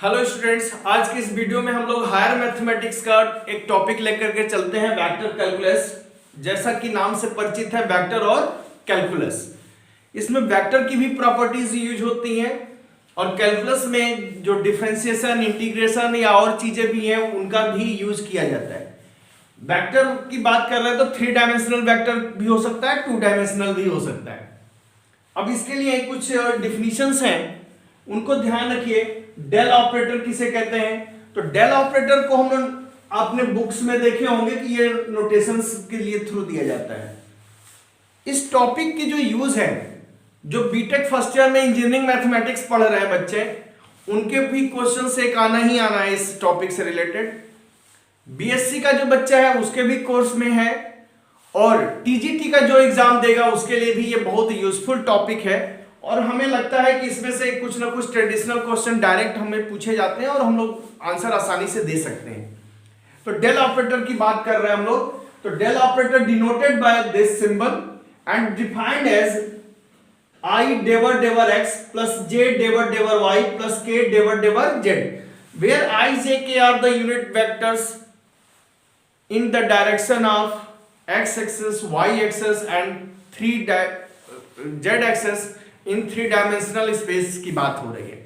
Hello students, आज के इस वीडियो में हम लोग हायर मैथमेटिक्स का एक टॉपिक लेकर के चलते हैं, वेक्टर कैलकुलस। जैसा कि नाम से परिचित है, वेक्टर और कैलकुलस। इसमें वेक्टर की भी प्रॉपर्टीज यूज होती हैं और कैलकुलस में जो डिफरेंशिएशन, इंटीग्रेशन या और चीजें भी हैं उनका भी यूज किया जाता है। वेक्टर की बात कर रहे हैं तो 3 डायमेंशनल वेक्टर भी हो सकता है, 2 डायमेंशनल भी हो सकता है। अब इसके लिए कुछ डिफिनीशंस हैं, उनको ध्यान रखिए। डेल ऑपरेटर किसे कहते हैं? तो डेल ऑपरेटर को हम आपने बुक्स में देखे होंगे कि ये नोटेशंस के लिए थ्रू दिया जाता है। इस टॉपिक की जो यूज है, जो बीटेक फर्स्ट ईयर में इंजीनियरिंग मैथमेटिक्स पढ़ रहे हैं बच्चे, उनके भी क्वेश्चन एक आना ही आना है इस टॉपिक से रिलेटेड। बीएससी का जो बच्चा है उसके भी कोर्स में है, और टीजीटी का जो एग्जाम देगा उसके लिए भी ये बहुत यूजफुल टॉपिक है। और हमें लगता है कि इसमें से कुछ ना कुछ ट्रेडिशनल क्वेश्चन डायरेक्ट हमें पूछे जाते हैं और हम लोग आंसर आसानी से दे सकते हैं। तो डेल ऑपरेटर की बात कर रहे हैं हम लोग। तो del operator denoted by this symbol and defined as I डेवर डेवर x प्लस j डेवर डेवर y प्लस k डेवर डेवर z, where I, j, k are the unit vectors in the direction of x axis, y axis and z axis in 3 dimensional space की बात हो रही है।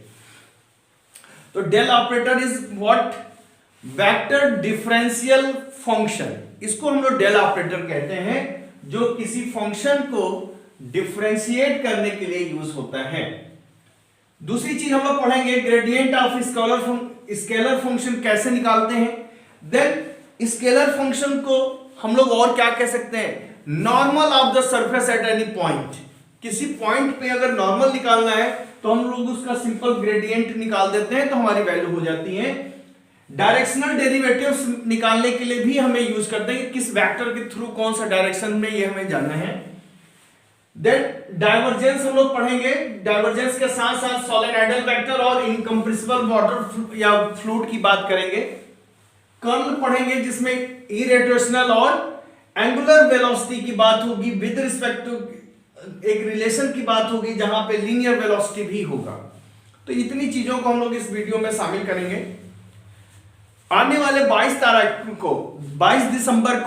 तो del operator is what? Vector differential function. इसको हम लोग डेल ऑपरेटर कहते हैं, जो किसी फंक्शन को डिफरेंशिएट करने के लिए यूज होता है। दूसरी चीज हम लोग पढ़ेंगे, ग्रेडियंट ऑफ स्केलर फंक्शन कैसे निकालते हैं। देन स्केलर फंक्शन को हम लोग और क्या कह सकते हैं? Normal of the surface at any point. किसी पॉइंट पे अगर नॉर्मल निकालना है तो हम लोग उसका सिंपल ग्रेडियंट निकाल देते हैं, तो हमारी वैल्यू हो जाती है। डायरेक्शनल डेरिवेटिव्स निकालने के लिए भी हमें यूज करते हैं कि किस वेक्टर के थ्रू कौन सा डायरेक्शन में ये हमें जानना है। देन डाइवर्जेंस हम लोग पढ़ेंगे। डाइवर्जेंस के साथ साथ सोलेनोइडल वेक्टर और इनकम्प्रेसिबल वाटर या फ्लूइड की बात करेंगे। कर्ल पढ़ेंगे, जिसमें इरोटेशनल और एंगुलर वेलोसिटी की बात होगी, विद रिस्पेक्ट टू एक रिलेशन की बात होगी जहां पे लीनियर वेलोसिटी भी होगा। तो इतनी चीजों को हम लोग इस वीडियो में शामिल करेंगे। आने वाले 22 दिसंबर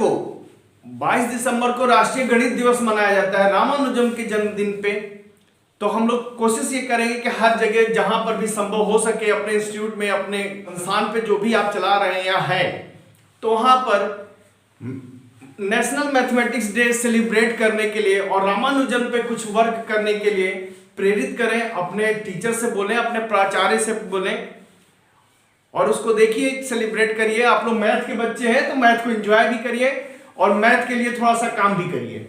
को राष्ट्रीय गणित दिवस मनाया जाता है, रामानुजम के जन्मदिन पे। तो हम लोग कोशिश ये करेंगे कि हर जगह जहां पर भी संभव हो सके, अपने इंस्टीट्यूट में, अपने संस्थान पे जो भी आप चला रहे हैं या है, तो वहां पर नेशनल मैथमेटिक्स डे सेलिब्रेट करने के लिए और रामानुजन पे कुछ वर्क करने के लिए प्रेरित करें। अपने टीचर से बोलें, अपने प्राचार्य से बोलें और उसको देखिए, सेलिब्रेट करिए। आप लोग मैथ के बच्चे हैं तो मैथ को एंजॉय भी करिए और मैथ के लिए थोड़ा सा काम भी करिए।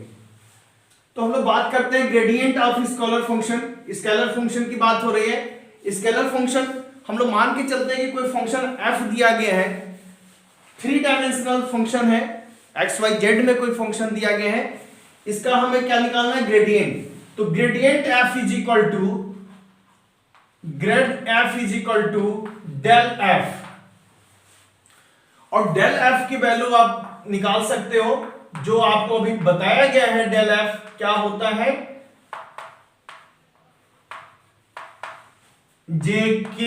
तो हम लोग बात करते हैं gradient of scalar function. Scalar function की बात हो रही है। स्केलर फंक्शन हम लोग मान के चलते हैं कि कोई फंक्शन f दिया गया है, 3 डायमेंशनल फंक्शन है, एक्स वाई जेड में कोई फंक्शन दिया गया है। इसका हमें क्या निकालना है? ग्रेडियंट। तो gradient f is equal to grad f is equal to del f, और डेल f की वैल्यू आप निकाल सकते हो, जो आपको अभी बताया गया है। डेल f क्या होता है? jk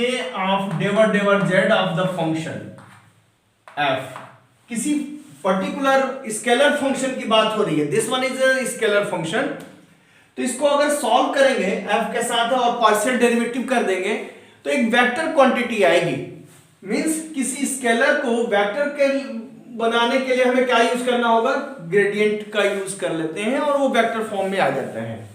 ऑफ डेवर डेवर z of the function f। किसी पर्टिकुलर स्केलर फंक्शन की बात हो रही है। This one is a scalar function. तो इसको अगर सॉल्व करेंगे f के साथ और पार्शियल डेरिवेटिव कर देंगे तो एक वेक्टर क्वांटिटी आएगी। मींस किसी स्केलर को वेक्टर के बनाने के लिए हमें क्या यूज करना होगा? ग्रेडियंट का यूज कर लेते हैं और वो वेक्टर फॉर्म में आ जाता है।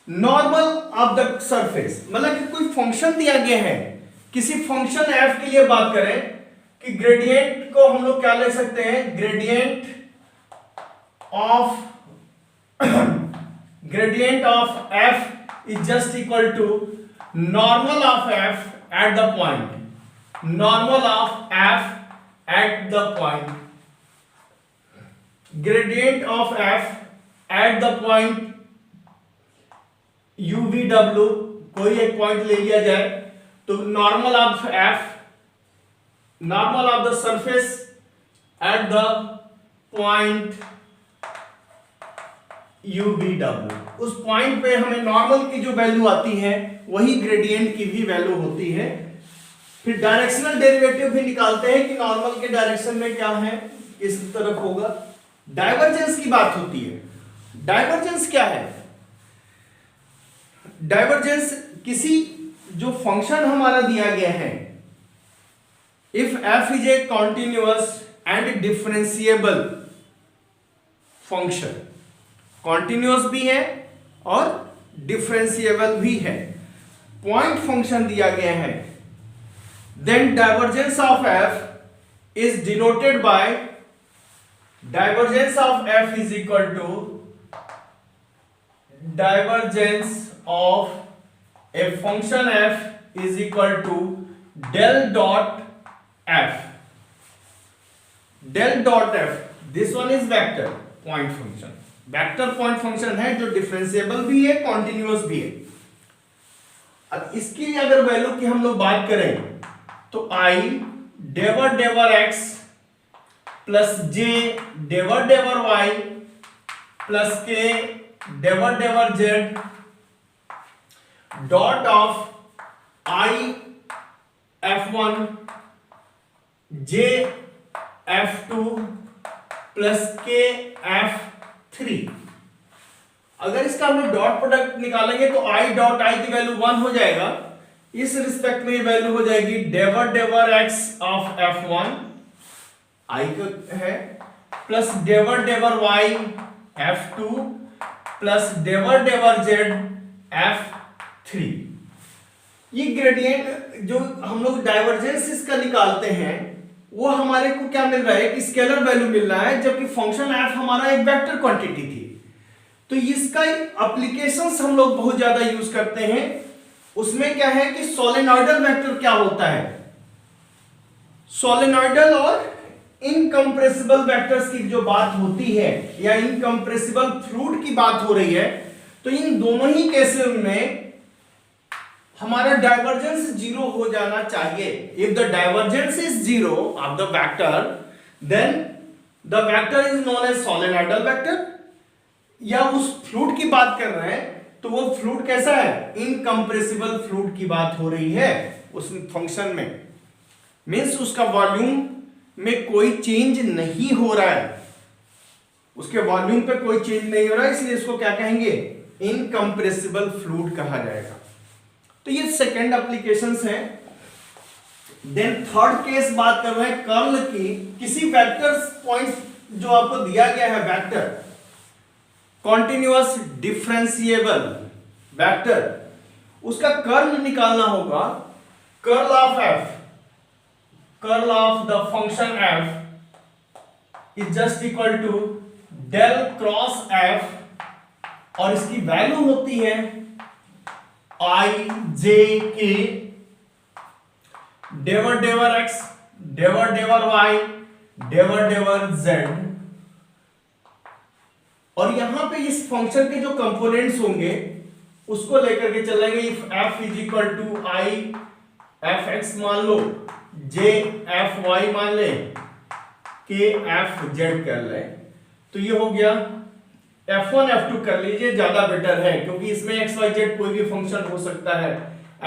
नॉर्मल ऑफ द सरफेस, मतलब कि कोई फंक्शन दिया गया है, किसी फंक्शन f के लिए बात करें कि ग्रेडियंट को हम लोग क्या ले सकते हैं? Gradient of f is just equal to normal of f at the point, normal of f at the point, gradient of f at the point UVW। कोई एक पॉइंट ले लिया जाए तो normal of f, normal of the surface at the point UVW। उस point पे हमें normal की जो वैल्यू आती है वही ग्रेडियंट की भी वैल्यू होती है। फिर डायरेक्शनल डेरिवेटिव भी निकालते हैं कि नॉर्मल के डायरेक्शन में क्या है, इस तरफ होगा। डाइवर्जेंस की बात होती है। डाइवर्जेंस क्या है? डाइवर्जेंस किसी जो फंक्शन हमारा दिया गया है, if f is a continuous and differentiable function, continuous भी है और डिफरेंशिएबल भी है, पॉइंट फंक्शन दिया गया है, then divergence of f is denoted by divergence of f is equal to divergence of a function f is equal to del dot f. Del dot f, this one is vector point function. Vector point function है जो differentiable भी है, continuous भी है। अब इसकी अगर value की हम लोग बात करें तो i डेवर डेवर x प्लस j डेवर डेवर y प्लस k डेवर डेवर z dot of i f1 j f2 plus k f3। अगर इसका हम लोग डॉट प्रोडक्ट निकालेंगे तो i डॉट i की वैल्यू 1 हो जाएगा। इस रिस्पेक्ट में वैल्यू हो जाएगी डेवर डेवर x ऑफ f1 i को है प्लस डेवर डेवर y f2 प्लस डेवर डेवर z f3। ये ग्रेडियंट जो हम लोग डाइवर्जेंस इसका निकालते हैं वो हमारे को क्या मिल रहा है, एक स्केलर वैल्यू मिल रहा है, जबकि फंक्शन f हमारा एक वेक्टर क्वांटिटी थी। तो इसका एप्लीकेशंस हम लोग बहुत ज्यादा यूज करते हैं। उसमें क्या है कि सोलेनॉइडल वेक्टर क्या होता है, सोलेनॉइडल और इनकम्प्रेसिबल वेक्टर्स की जो बात होती है या इनकम्प्रेसिबल फ्लूइड की बात हो रही है, तो इन दोनों ही केसेस में हमारा डाइवर्जेंस जीरो हो जाना चाहिए। If the divergence is zero of the vector then the vector is known as solenoidal vector. या उस फ्लूइड की बात कर रहे हैं तो वो फ्लूइड कैसा है, इनकम्प्रेसिबल फ्लूइड की बात हो रही है उस फंक्शन में, मींस उसका वॉल्यूम में कोई चेंज नहीं हो रहा है, उसके वॉल्यूम पे कोई चेंज नहीं हो रहा है, इसलिए इसको क्या कहेंगे, इनकम्प्रेसिबल फ्लूइड कहा जाएगा। तो ये सेकंड एप्लीकेशंस हैं। देन थर्ड केस बात कर रहे हैं कर्ल की। किसी वेक्टर पॉइंट जो आपको दिया गया है वेक्टर कॉन्टिन्यूअस डिफरेंशिएबल वेक्टर, उसका कर्ल निकालना होगा। Curl of f, curl of the function f is just equal to del cross f और इसकी वैल्यू होती है i j k डेवर डेवर x डेवर डेवर y डेवर डेवर z। और यहां पे इस फंक्शन के जो कंपोनेंट्स होंगे उसको लेकर के चलेंगे। If f is equal to i f x मान लो, j f y मान ले, k f z कर ले, तो ये हो गया। f1 f2 कर लीजिए, ज्यादा बेटर है क्योंकि इसमें x y z कोई भी फंक्शन हो सकता है।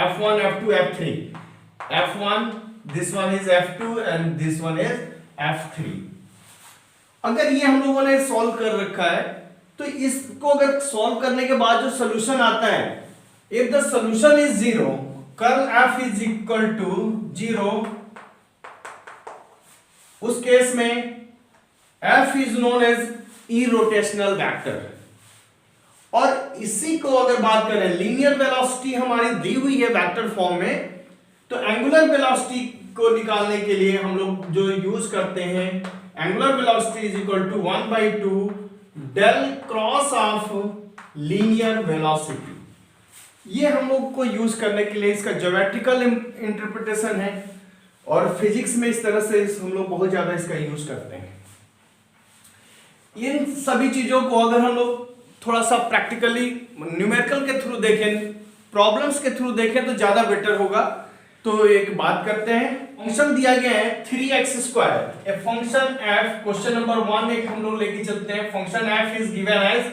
f1 f2 f3, f1 this one is f2 and this one is f3। अगर ये हम लोगों ने सॉल्व कर रखा है तो इसको अगर सॉल्व करने के बाद जो सॉल्यूशन आता है, if the solution is zero, curl f is equal to zero, उस केस में f is known as irrotational vector. और इसी को अगर बात करें, लीनियर वेलोसिटी हमारी दी हुई है वेक्टर फॉर्म में, तो एंगुलर वेलोसिटी को निकालने के लिए हम लोग जो यूज करते हैं, angular velocity is equal to 1/2 del cross of linear velocity. ये हम लोग को यूज करने के लिए इसका ज्योमेट्रिकल इंटरप्रिटेशन है और फिजिक्स में इस तरह से हम लोग बहुत ज्यादा इसका यूज करते हैं। इन सभी चीजों को अगर हम लोग थोड़ा सा प्रैक्टिकली न्यूमेरिकल के थ्रू देखें, प्रॉब्लम्स के थ्रू देखें तो ज्यादा बेटर होगा। तो एक बात करते हैं, फंक्शन दिया गया है 3x², a function f, question number 1 एक हम लोग लेके चलते हैं। Function f is given as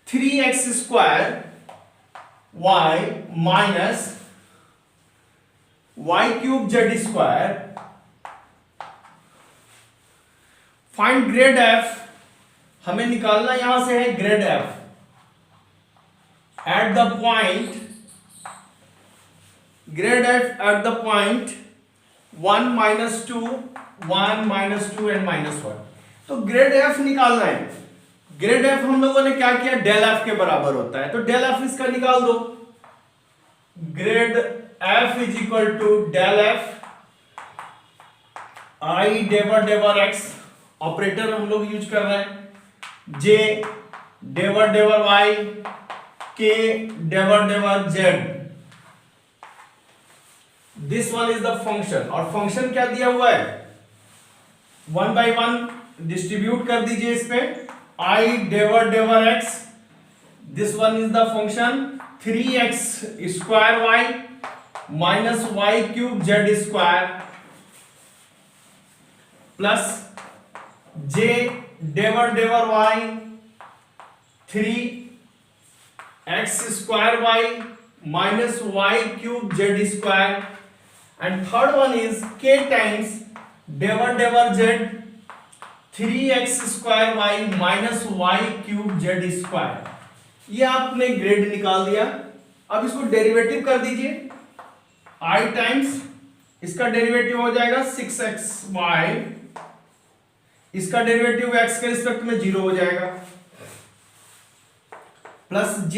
3x² y minus Y cube Z square, find grad f, हमें निकालना यहां से है grad f at the point, grad f at the point 1 -2 1 -2 and -1। तो ग्रेड एफ निकालना है। ग्रेड एफ हम लोगों ने क्या किया, डेल एफ के बराबर होता है, तो डेल एफ इसका निकाल दो। Grad F is equal to del F I डेवर एक्स, ऑपरेटर हम लोग यूज कर रहे हैं, जे डेवर वाई, के डेवर Z. This one is the function, और फंक्शन क्या दिया हुआ है, 1 by 1 डिस्ट्रीब्यूट कर दीजिए इस पे, आई डेवर X, this one is the function 3x square Y minus Y cube Z square plus J डेवर Y 3x square Y minus Y cube Z square, and third one is k times डेवर Z 3x square Y minus Y cube Z square. ये आपने grade निकाल दिया। अब इसको derivative कर दीजिए, i टाइम्स इसका डेरिवेटिव हो जाएगा 6xy, इसका डेरिवेटिव x के रिस्पेक्ट में 0 हो जाएगा, प्लस j,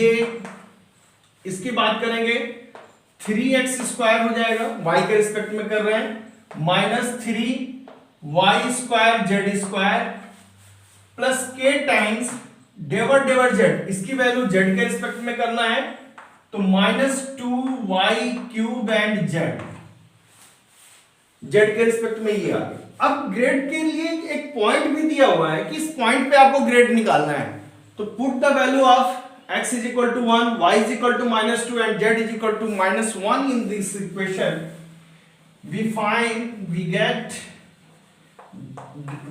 इसकी बात करेंगे 3x स्क्वायर हो जाएगा, y के रिस्पेक्ट में कर रहे हैं, minus 3y square Z square plus k times डेवर जेड, इसकी वैल्यू जेड के रिस्पेक्ट में करना है, तो -2y क्यूब एंड जेड के रिस्पेक्ट में ये आ गया। अब ग्रेड के लिए एक पॉइंट भी दिया हुआ है कि इस पॉइंट पे आपको ग्रेड निकालना है, तो put the value of x is equal to 1, y is equal to -2 and z is equal to -1 in this equation. We get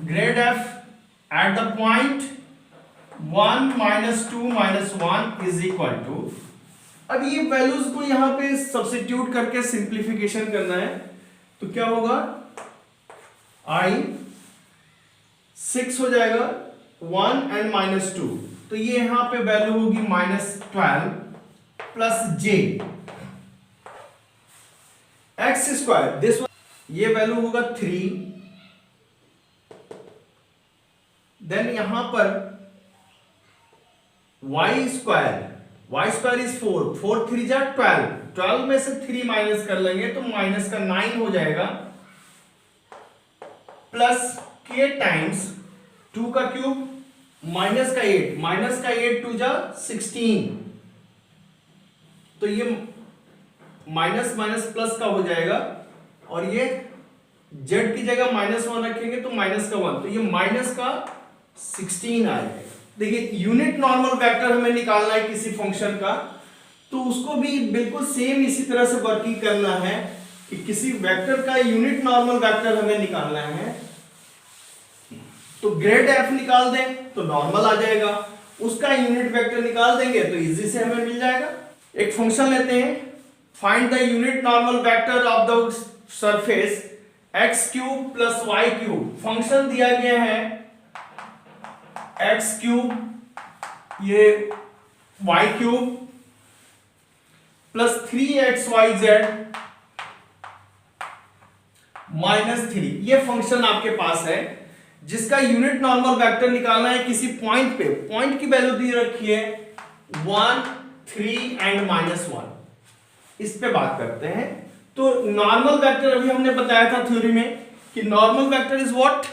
grade f at the point 1 -2 -1 is equal to, अब ये values को यहां पे substitute करके simplification करना है, तो क्या होगा, i 6 हो जाएगा 1 एंड -2, तो ये यहां पे वैल्यू होगी -12 plus j x square, this ये वैल्यू होगा 3, देन यहां पर y स्क्वायर इज 4 3 जा 12 में से 3 माइनस कर लेंगे तो माइनस का 9 हो जाएगा, प्लस k टाइम्स 2 का क्यूब माइनस का 8 2 जा 16, तो ये माइनस माइनस प्लस का हो जाएगा, और ये z की जगह -1 रखेंगे तो माइनस का 1, तो ये माइनस का 16 आएगा। देखिए यूनिट नॉर्मल वेक्टर हमें निकालना है किसी फंक्शन का, तो उसको भी बिल्कुल सेम इसी तरह से वर्किंग करना है कि किसी वेक्टर का यूनिट नॉर्मल वेक्टर हमें निकालना है, तो ग्रेड एफ निकाल दें तो नॉर्मल आ जाएगा, उसका यूनिट वेक्टर निकाल देंगे तो इजी से हमें मिल जाएगा। एक फंक्शन लेते हैं, find the unit normal vector of the surface x cube plus y cube. Function दिया गया है एक्स क्यूब, ये वाई क्यूब प्लस 3xyz -3, ये फंक्शन आपके पास है जिसका यूनिट नॉर्मल वेक्टर निकालना है किसी पॉइंट पे। पॉइंट की वैल्यू दी रखी है 1 3 एंड -1। इस पे बात करते हैं। तो नॉर्मल वेक्टर अभी हमने बताया था थ्योरी में कि normal vector is what,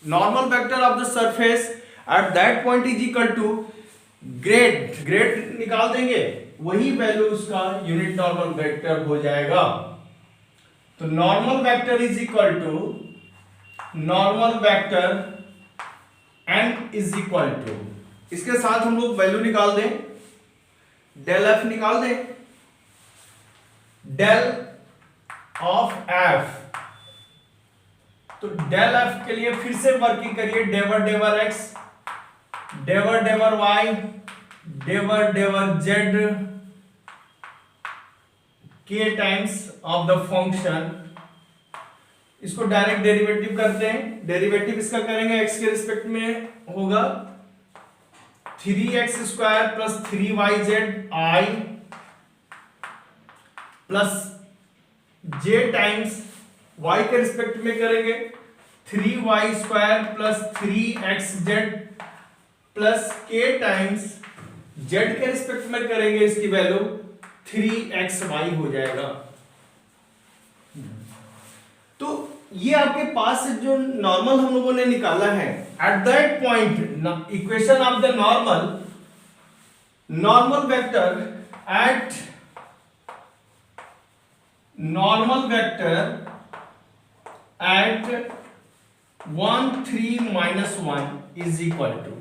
normal vector of the surface at that point is equal to grad निकाल देंगे, वही वैल्यू उसका यूनिट नॉर्मल वेक्टर हो जाएगा। तो normal vector is equal to normal vector n is equal to, इसके साथ हम लोग वैल्यू निकाल दें, डेल एफ निकाल दें, डेल ऑफ f, तो डेल एफ के लिए फिर से वर्किंग करिए, डेवर x डेवर y डेवर z k times of the function, इसको डायरेक्ट डेरिवेटिव करते हैं। डेरिवेटिव इसका करेंगे x के रिस्पेक्ट में होगा 3x square plus 3yz i plus j times y के रिस्पेक्ट में करेंगे 3y square plus 3xz plus k times z के रिस्पेक्ट में करेंगे इसकी वैल्यू 3xy हो जाएगा। तो ये आपके पास जो नॉर्मल हम लोगों ने निकाला है, at that point equation of the normal vector at at 1 3 minus 1 is equal to,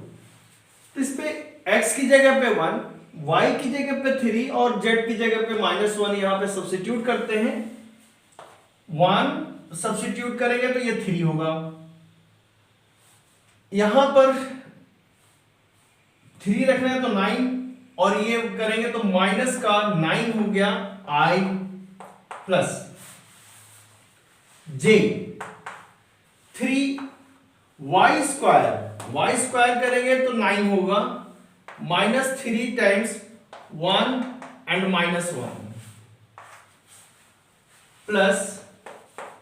तो इस पे x की जगह पे 1, y की जगह पे 3 और z की जगह पे -1 यहां पे सब्स्टिट्यूट करते हैं। 1 सब्स्टिट्यूट करेंगे तो ये 3 होगा, यहां पर 3 रखना है तो 9 और ये करेंगे तो माइनस का 9 हो गया i plus j 3y square करेंगे तो 9 होगा -3 times 1 and -1 plus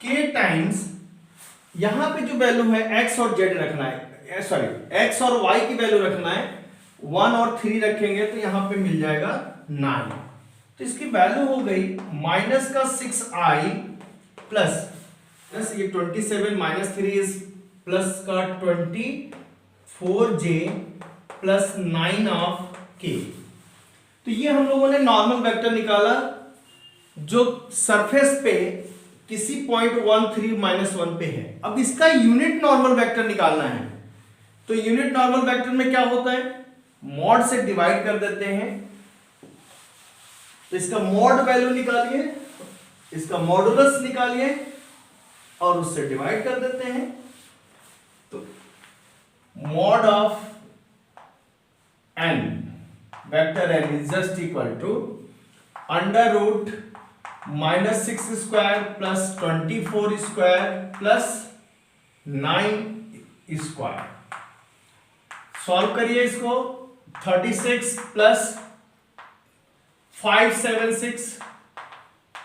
k times यहां पे जो वैल्यू है x और z रखना है, सॉरी x और y की वैल्यू रखना है, 1 और 3 रखेंगे तो यहां पे मिल जाएगा 9, तो इसकी वैल्यू हो गई माइनस का 6i प्लस ये 27 माइनस 3 इज प्लस का 24j प्लस 9 ऑफ k। तो ये हम लोगों ने नॉर्मल वेक्टर निकाला जो सरफेस पे किसी पॉइंट 1 3 -1 पे है। अब इसका यूनिट नॉर्मल वेक्टर निकालना है, तो यूनिट नॉर्मल वेक्टर में क्या होता है, मॉड से डिवाइड कर देते हैं, तो इसका मॉड वैल्यू निकालिए, इसका मॉडुलस निकालिए और उससे डिवाइड कर देते हैं। तो mod of n vector n is just equal to under root -6 square plus 24 square plus 9 square. Solve करिए इसको, 36 प्लस 576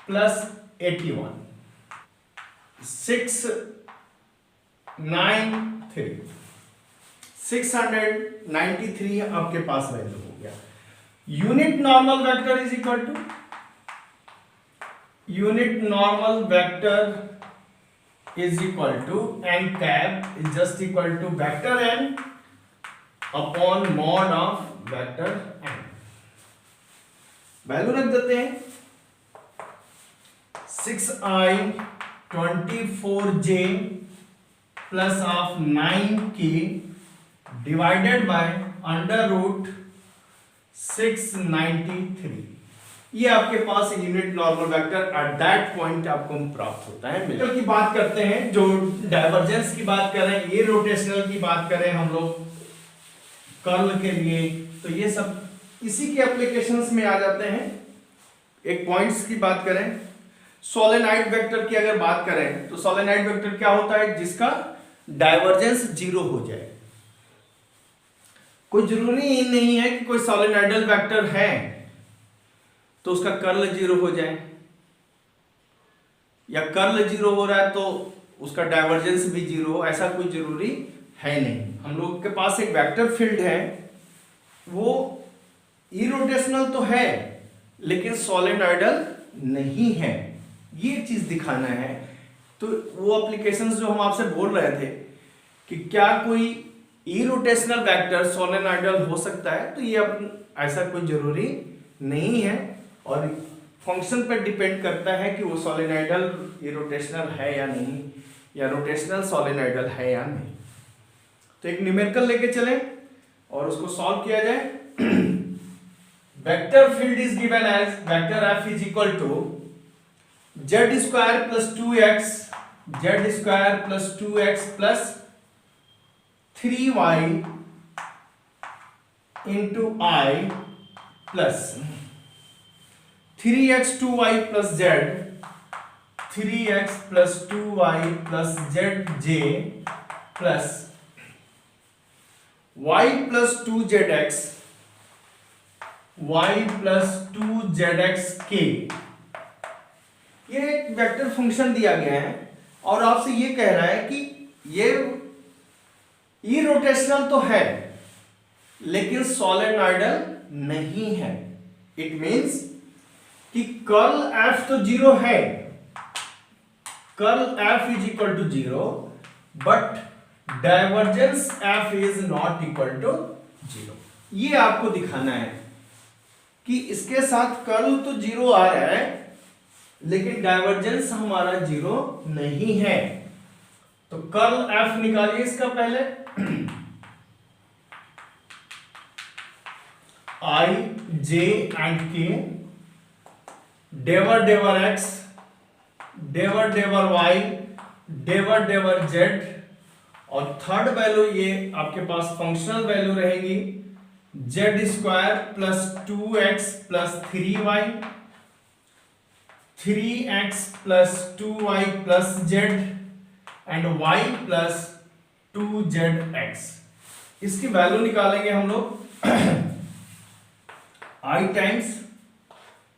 प्लस 81 693 आपके पास वैल्यू हो गया। Unit normal vector is equal to n cap is just equal to vector n upon mod of vector n। Value रख देते हैं 6i 24j plus of 9k divided by under root 693। ये आपके पास unit normal vector at that point आपको प्राप्त होता है। मिलर की बात करते हैं, जो डाइवर्जेंस की बात करें, ये रोटेशनल की बात करें हम लोग कर्ल के लिए, तो ये सब इसी के एप्लीकेशंस में आ जाते हैं। एक पॉइंट्स की बात करें, सोलेनॉइड वेक्टर की अगर बात करें तो सोलेनॉइड वेक्टर क्या होता है, जिसका डाइवर्जेंस 0 हो जाए। कोई जरूरी ही नहीं है कि कोई सोलेनॉइडल वेक्टर है तो उसका कर्ल 0 हो जाए, या कर्ल 0 हो रहा है तो उसका डाइवर्जेंस भी 0 हो, ऐसा कोई जरूरी है नहीं। हम लोग के पास एक वेक्टर फील्ड है, वो इरोटेशनल तो है लेकिन सोलेनॉइडल नहीं है, ये चीज दिखाना है। तो वो एप्लीकेशंस जो हम आपसे बोल रहे थे कि क्या कोई इरोटेशनल वेक्टर सोलेनॉइडल हो सकता है, तो ये अब ऐसा कोई जरूरी नहीं है और फंक्शन पर डिपेंड करता है कि वो सोलेनॉइडल इरोटेशनल है या नहीं, या रोटेशनल सोलेनॉइडल है या नहीं। तो एक न्यूमेरिकल लेके चलें और उसको सॉल्व किया जाए। Vector field is given as vector f is equal to z square plus 2x plus 3y into i plus 3x 2y plus z, 3x plus 2y plus z j plus y plus 2zx, y plus 2zx के, ये एक vector function दिया गया है और आपसे ये कह रहा है कि ये इरोटेशनल तो है लेकिन सोलेनॉइडल नहीं है। इट मींस कि कर्ल एफ तो जीरो है, curl f is equal to zero, but divergence f is not equal to zero. ये आपको दिखाना है कि इसके साथ कर्ल तो जीरो आ रहा है लेकिन डाइवर्जेंस हमारा जीरो नहीं है। तो कर्ल एफ निकालिए इसका पहले, आई जे एंड के, डेवर डेवर एक्स, डेवर डेवर वाई, डेवर डेवर जेड, और थर्ड वैल्यू ये आपके पास फंक्शनल वैल्यू रहेगी Z square plus 2x plus 3y, 3x plus 2y plus Z and y plus 2zx। इसकी वैल्यू निकालेंगे हम लोग i times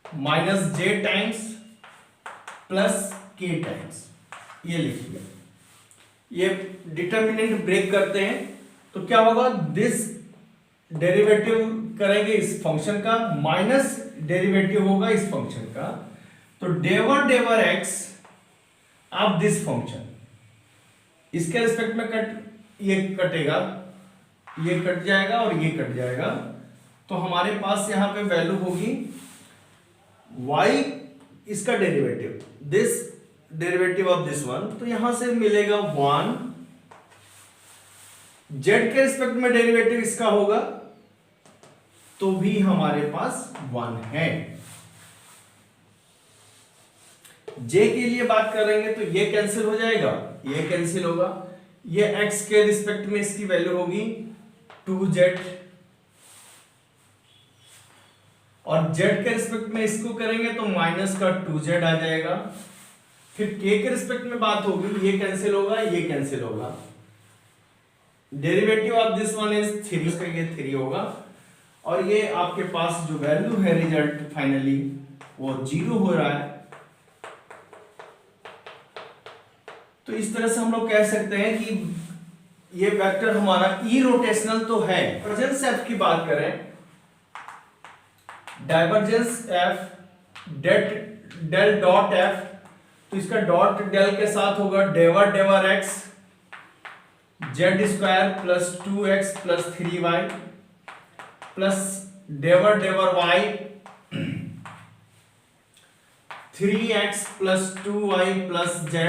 minus j times plus k times, ये लिखिए। ये डिटर्मिनेंट ब्रेक करते हैं तो क्या होगा, दिस डेरिवेटिव करेंगे इस फंक्शन का माइनस डेरिवेटिव होगा इस फंक्शन का, तो डेवर डेवर एक्स ऑफ दिस फंक्शन, इसके रिस्पेक्ट में ये कटेगा, ये कट जाएगा और ये कट जाएगा, तो हमारे पास यहां पे वैल्यू होगी y, इसका derivative, this derivative of this one, तो यहां से मिलेगा 1, z के रिस्पेक्ट में डेरिवेटिव इसका होगा तो भी हमारे पास 1 है। j के लिए बात करेंगे तो ये कैंसिल हो जाएगा, ये कैंसिल होगा, ये x के रिस्पेक्ट में इसकी वैल्यू होगी 2z, और z के रिस्पेक्ट में इसको करेंगे तो माइनस का 2z आ जाएगा। फिर k के रिस्पेक्ट में बात होगी, ये कैंसिल होगा, ये कैंसिल होगा, derivative of this one is 3, का ये 3 होगा, और ये आपके पास जो वैल्यू है रिजल्ट फाइनली वो 0 हो रहा है। तो इस तरह से हम लोग कह सकते हैं कि ये वेक्टर हमारा इरोटेशनल तो है। डाइवर्जेंस एफ की बात करें, divergence F del dot F, तो इसका डॉट डेल के साथ होगा डेवर डेवर X, Z square plus 2x plus 3y plus डेवर डेवर y, 3x plus 2y plus z,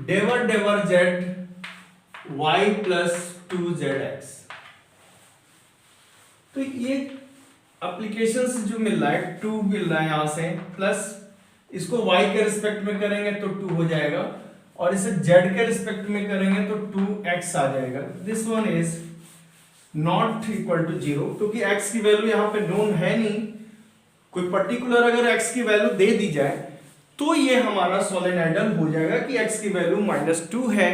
डेवर डेवर z, y प्लस 2zx। तो ये एप्लीकेशन जो मिल रहा है 2 मिल रहा है यहां से, प्लस इसको y के रिस्पेक्ट में करेंगे तो 2 हो जाएगा, और इसे z के रिस्पेक्ट में करेंगे तो 2x आ जाएगा। This one is not equal to 0, क्योंकि x की वैल्यू यहाँ पे नोन है नहीं। कोई पर्टिकुलर अगर x की वैल्यू दे दी जाए तो ये हमारा सोलेनॉइडल हो जाएगा कि x की वैल्यू -2 है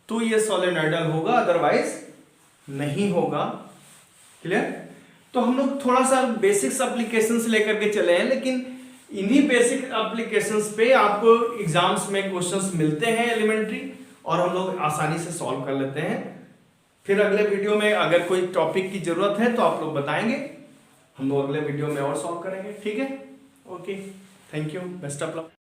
तो ये सोलेनॉइडल होगा, अदरवाइज नहीं होगा। क्लियर? तो हम लोग थोड़ा सा बेसिक्स एप्लीकेशंस लेकर के चले हैं, लेकिन इन्हीं बेसिक एप्लीकेशंस पे आपको एग्जाम्स में क्वेश्चंस मिलते हैं एलिमेंट्री, और हम लोग आसानी से सॉल्व कर लेते हैं। फिर अगले वीडियो में अगर कोई टॉपिक की जरूरत है तो आप लोग बताएंगे, हम लोग अगले वीडियो में और सॉल्व करेंगे। ठीक है? Okay, thank you, best of luck.